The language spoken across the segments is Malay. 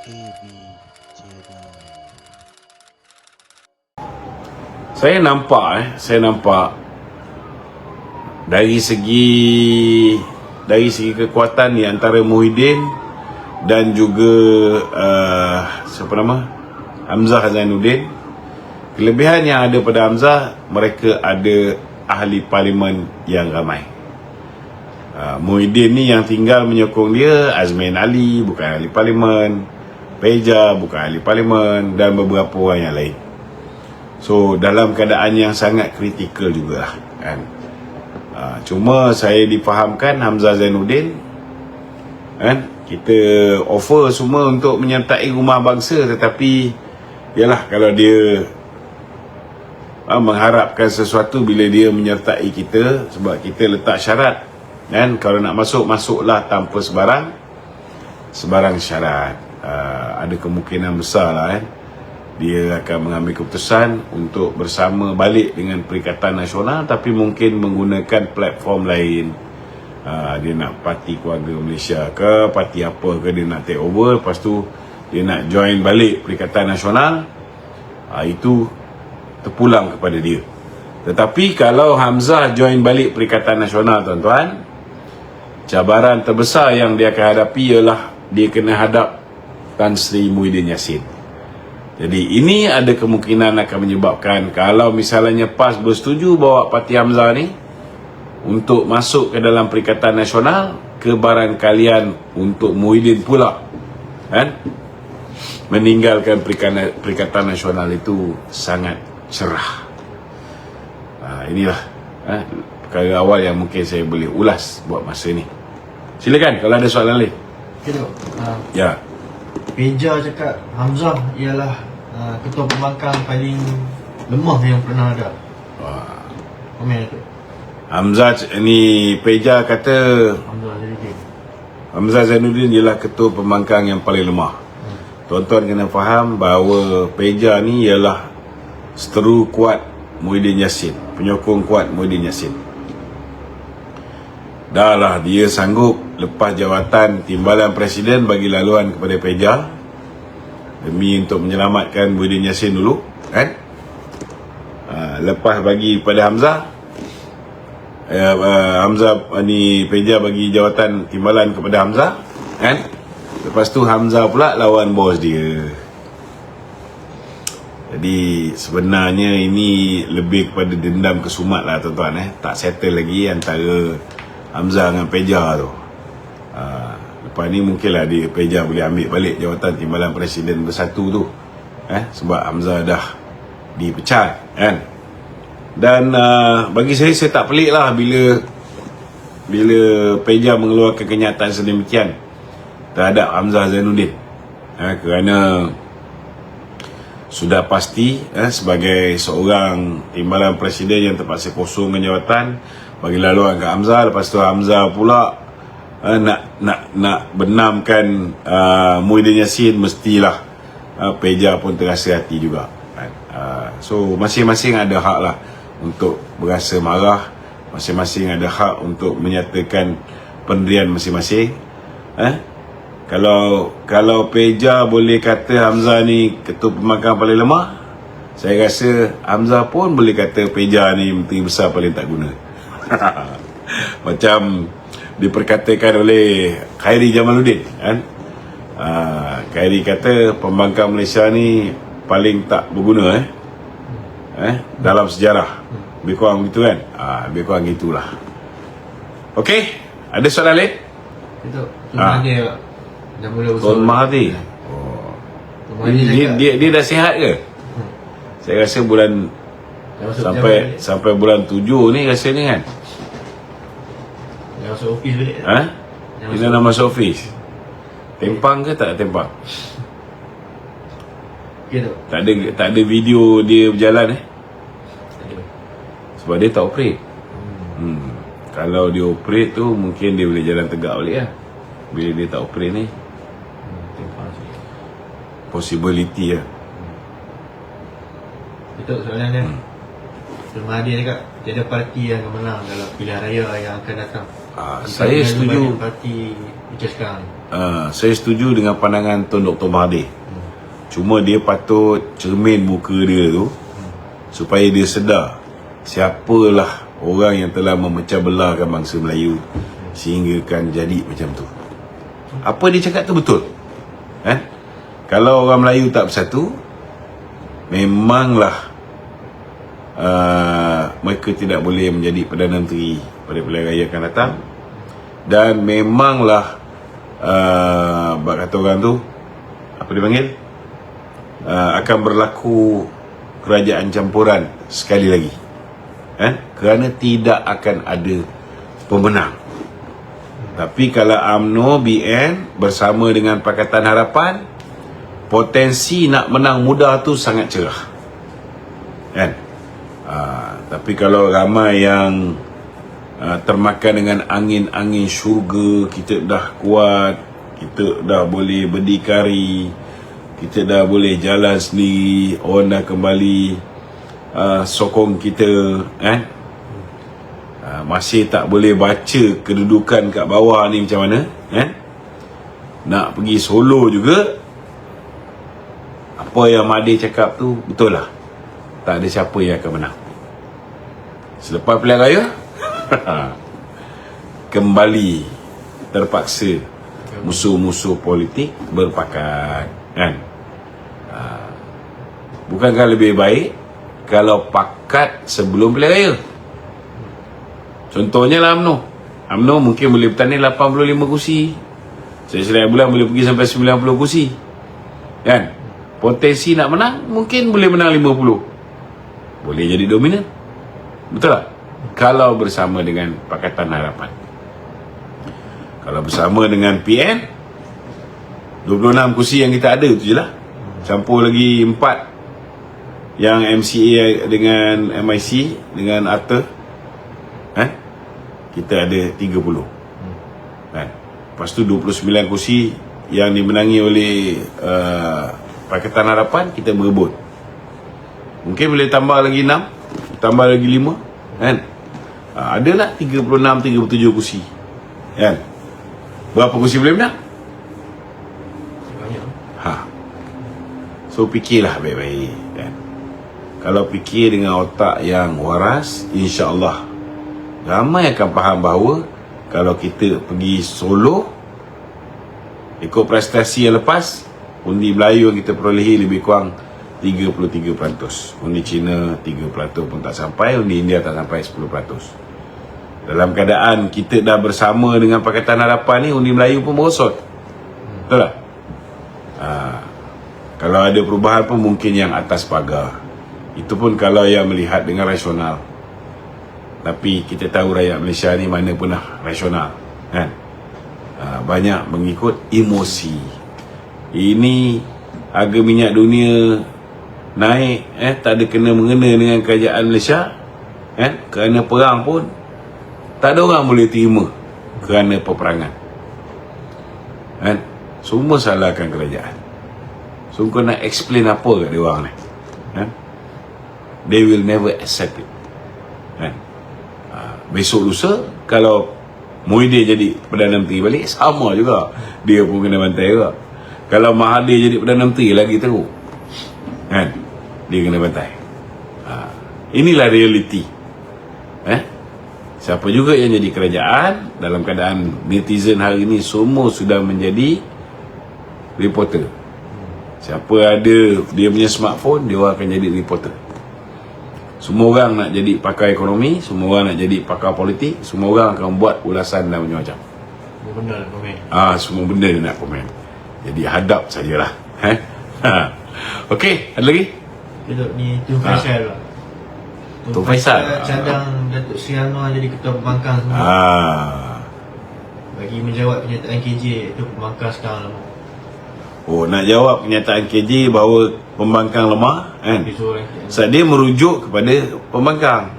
AB Channel. Saya nampak dari segi kekuatan ni antara Muhyiddin dan juga Hamzah Zainuddin. Kelebihan yang ada pada Hamzah, mereka ada ahli parlimen yang ramai. Muhyiddin ni yang tinggal menyokong dia, Azmin Ali bukan ahli parlimen, Peja bukan ahli parlimen, dan beberapa orang yang lain. So dalam keadaan yang sangat kritikal jugalah kan. Cuma saya difahamkan Hamzah Zainuddin kan, kita offer semua untuk menyertai rumah bangsa, tetapi yalah, kalau dia mengharapkan sesuatu bila dia menyertai kita, sebab kita letak syarat kan, kalau nak masuk, masuklah tanpa sebarang syarat. Ada kemungkinan besar lah kan, dia akan mengambil keputusan untuk bersama balik dengan Perikatan Nasional, tapi mungkin menggunakan platform lain. Dia nak parti Keluarga Malaysia ke, parti apa ke, dia nak take over, lepas tu dia nak join balik Perikatan Nasional. Itu terpulang kepada dia. Tetapi kalau Hamzah join balik Perikatan Nasional, tuan-tuan, cabaran terbesar yang dia akan hadapi ialah dia kena hadap Tan Sri Muhyiddin Yassin. Jadi ini ada kemungkinan akan menyebabkan, kalau misalnya PAS bersetuju bawa parti Hamzah ni untuk masuk ke dalam Perikatan Nasional, kebarangkalian untuk Muhyiddin pula kan, meninggalkan Perikatan Nasional itu sangat cerah. Inilah perkara awal yang mungkin saya boleh ulas buat masa ni. Silakan kalau ada soalan lain. Okay, Dok. Ya. Peja cakap Hamzah ialah ketua pembangkang paling lemah yang pernah ada. Komen tu. Hamzah ni, Peja kata Hamzah Zainuddin ialah ketua pembangkang yang paling lemah. Tuan-tuan kena faham bahawa Peja ni ialah seteru kuat Muhyiddin Yassin, penyokong kuat Muhyiddin Yassin. Dah lah, dia sanggup lepas jawatan Timbalan Presiden bagi laluan kepada Peja demi untuk menyelamatkan Muhyiddin Yassin dulu kan. Lepas bagi pada Hamzah, ni Peja bagi jawatan Timbalan kepada Hamzah kan. Lepas tu Hamzah pula lawan bos dia. Jadi sebenarnya ini lebih kepada dendam kesumat lah, tuan-tuan. Tak settle lagi antara Hamzah dengan Peja tu. Lepas ni mungkinlah Peja boleh ambil balik jawatan Timbalan Presiden bersatu tu, sebab Hamzah dah dipecat kan. Dan bagi saya tak pelik lah bila Peja mengeluarkan kenyataan sedemikian terhadap Hamzah Zainuddin, kerana sudah pasti sebagai seorang Timbalan Presiden yang terpaksa kosongkan jawatan bagi laluan ke Hamzah. Lepas tu Hamzah pula nak benamkan Muhyiddin Yassin, mestilah Peja pun terasa hati juga. So masing-masing ada hak lah untuk berasa marah, masing-masing ada hak untuk menyatakan pendirian masing-masing. Kalau Peja boleh kata Hamzah ni ketua pembangkang paling lemah, saya rasa Hamzah pun boleh kata Peja ni menteri besar paling tak guna. Macam diperkatakan oleh Khairi Jamaluddin kan. Khairi kata pembangkang Malaysia ni paling tak berguna dalam sejarah. Lebih kurang gitu kan. Lebih kurang gitulah. Okey, ada soalan lain? Itu dia dah mula usul. Tuan Mahathir. Dia dah sihat ke? Saya rasa bulan sampai bulan 7 ni rasanya kan. Yang masuk office balik. Dia nak masuk office. Tempang ke tak tempang? Okay, Dok. Tak ada video dia berjalan Ada. sebab dia tak operate. Kalau dia operate tu mungkin dia boleh jalan tegak balik lah. Bila dia tak operate ni, possibility lah. Itu soalan dia. Tuan Mahathir cakap tiada parti yang akan menang dalam pilihan raya yang akan datang. Saya setuju. Parti macam sekarang. Saya setuju dengan pandangan Tun Dr. Mahathir. Cuma dia patut cermin muka dia tu supaya dia sedar siapalah orang yang telah memecah belahkan bangsa Melayu sehingga kan jadi macam tu. Apa dia cakap tu betul. Kalau orang Melayu tak bersatu, memanglah mereka tidak boleh menjadi Perdana Menteri pada pilihan raya akan datang. Dan memanglah kata orang tu, apa dia panggil, akan berlaku kerajaan campuran sekali lagi, kerana tidak akan ada pemenang. Tapi kalau UMNO BN bersama dengan Pakatan Harapan, potensi nak menang mudah tu sangat cerah, tapi kalau ramai yang termakan dengan angin-angin syurga, kita dah kuat, kita dah boleh berdikari, kita dah boleh jalan sendiri, orang dah kembali sokong kita, masih tak boleh baca kedudukan kat bawah ni macam mana, nak pergi solo juga. Apa yang Mahathir cakap tu betul lah, tak ada siapa yang akan menang selepas pilihan raya. Kembali terpaksa musuh-musuh politik berpakat, bukankah lebih baik kalau pakat sebelum pilihan raya? Contohnya lah UMNO mungkin boleh bertanding 85 kursi, setiap bulan boleh pergi sampai 90 kursi, potensi nak menang mungkin boleh menang 50, boleh jadi dominan, betul tak? Kalau bersama dengan Pakatan Harapan. Kalau bersama dengan PN, 26 kursi yang kita ada tu je lah, campur lagi 4 yang MCA dengan MIC dengan ATA, kita ada 30, lepas tu 29 kursi yang dimenangi oleh Pakatan Harapan, kita berebut. Mungkin boleh tambah lagi 6, tambah lagi 5, adalah 36-37 kursi, berapa kursi boleh menang? So fikirlah baik-baik, kalau fikir dengan otak yang waras, insya-Allah ramai akan faham bahawa kalau kita pergi solo ikut prestasi yang lepas, undi Melayu yang kita perolehi lebih kurang 33%. Undi Cina 3% pun tak sampai, undi India tak sampai 10%. Dalam keadaan kita dah bersama dengan Pakatan Harapan ni, undi Melayu pun merosot, betul tak? Kalau ada perubahan pun mungkin yang atas pagar, itu pun kalau yang melihat dengan rasional. Tapi kita tahu rakyat Malaysia ni mana pernah rasional, banyak mengikut emosi. Ini harga minyak dunia naik, tak ada kena-mengena dengan kerajaan Malaysia, kerana perang pun tak ada orang boleh terima kerana peperangan, semua salahkan kerajaan. So kau nak explain apa kat dia orang ni, they will never accept it, besok lusa kalau Muhyiddin jadi Perdana Menteri balik, sama juga, dia pun kena bantai juga. Kalau Mahathir jadi Perdana Menteri lagi teruk, dia kena bantai. Inilah realiti. Siapa juga yang jadi kerajaan, dalam keadaan netizen hari ini semua sudah menjadi reporter. Siapa ada dia punya smartphone, dia akan jadi reporter. Semua orang nak jadi pakar ekonomi, semua orang nak jadi pakar politik, semua orang akan buat ulasan dan macam-macam. Semua benda nak komen. Semua benda dia nak komen. Jadi hadap sajalah. Okey, ada lagi? Kita ni Tun Faisal lah. Tun Faisal cadang Datuk Seri Anwar jadi ketua pembangkang semua. Bagi menjawab kenyataan KJ, itu pembangkang sekarang lama. Nak jawab kenyataan KJ bahawa pembangkang lemah, sebab dia merujuk kepada pembangkang.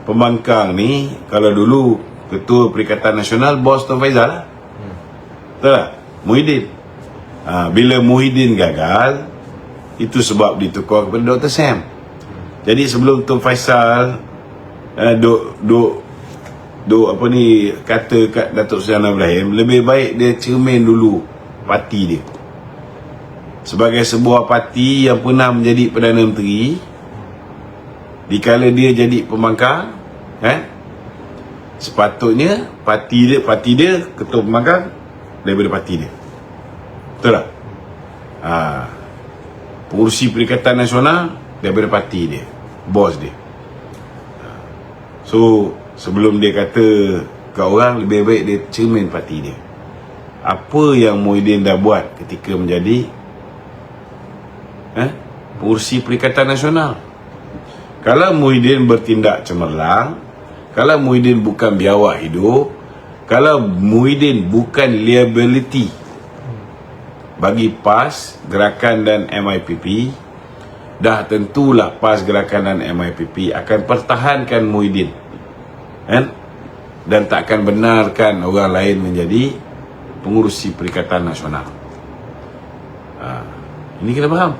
Pembangkang ni kalau dulu Ketua Perikatan Nasional bos Tun Faisal lah, betul tak? Muhyiddin. Bila Muhyiddin gagal, itu sebab ditukar kepada Dr. Sam. Jadi sebelum Tun Faisal duk apa ni, kata kat Datuk Seri Anwar Ibrahim, lebih baik dia cermin dulu parti dia sebagai sebuah parti yang pernah menjadi Perdana Menteri. Dikala dia jadi pembangkang, sepatutnya parti dia ketua pembangkang daripada parti dia. Betul tak? Pengurusi Perikatan Nasional daripada parti dia, bos dia. So sebelum dia kata kat orang, lebih baik dia cermin parti dia. Apa yang Muhyiddin dah buat ketika menjadi pengurusi Perikatan Nasional? Kalau Muhyiddin bertindak cemerlang, kalau Muhyiddin bukan biawak hidup, kalau Muhyiddin bukan liability bagi PAS, Gerakan dan MIPP, dah tentulah PAS, Gerakan dan MIPP akan pertahankan Muhyiddin, dan tak akan benarkan orang lain menjadi pengurusi Perikatan Nasional. Ini kena faham,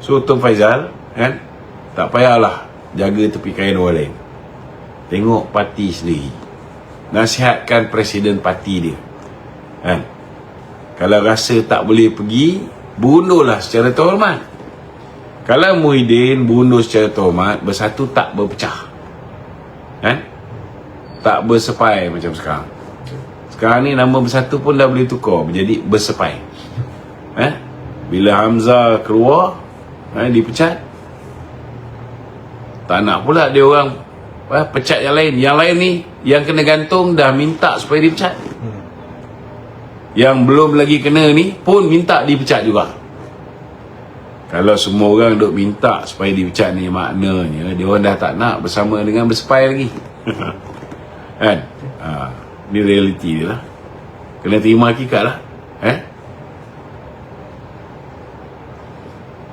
So Tun Faizal, tak payahlah jaga tepi kain orang lain. Tengok parti sendiri, nasihatkan presiden parti dia, kalau rasa tak boleh pergi, berunduhlah secara terhormat. Kalau Muhyiddin berundur secara terhormat, bersatu tak berpecah, tak bersepai macam sekarang. Sekarang ni nama bersatu pun dah boleh tukar menjadi bersepai. Bila Hamzah keluar, dipecat, tak nak pula dia orang pecat yang lain. Yang lain ni, yang kena gantung dah minta supaya dipecat. Yang belum lagi kena ni pun minta dipecat juga. Kalau semua orang duk minta supaya dipecat ni, maknanya dia orang dah tak nak bersama dengan bersepai lagi. Ni realiti dia lah. Kena terima hakikat lah.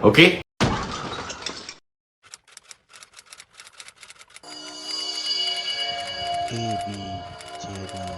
Okey. AB Channel.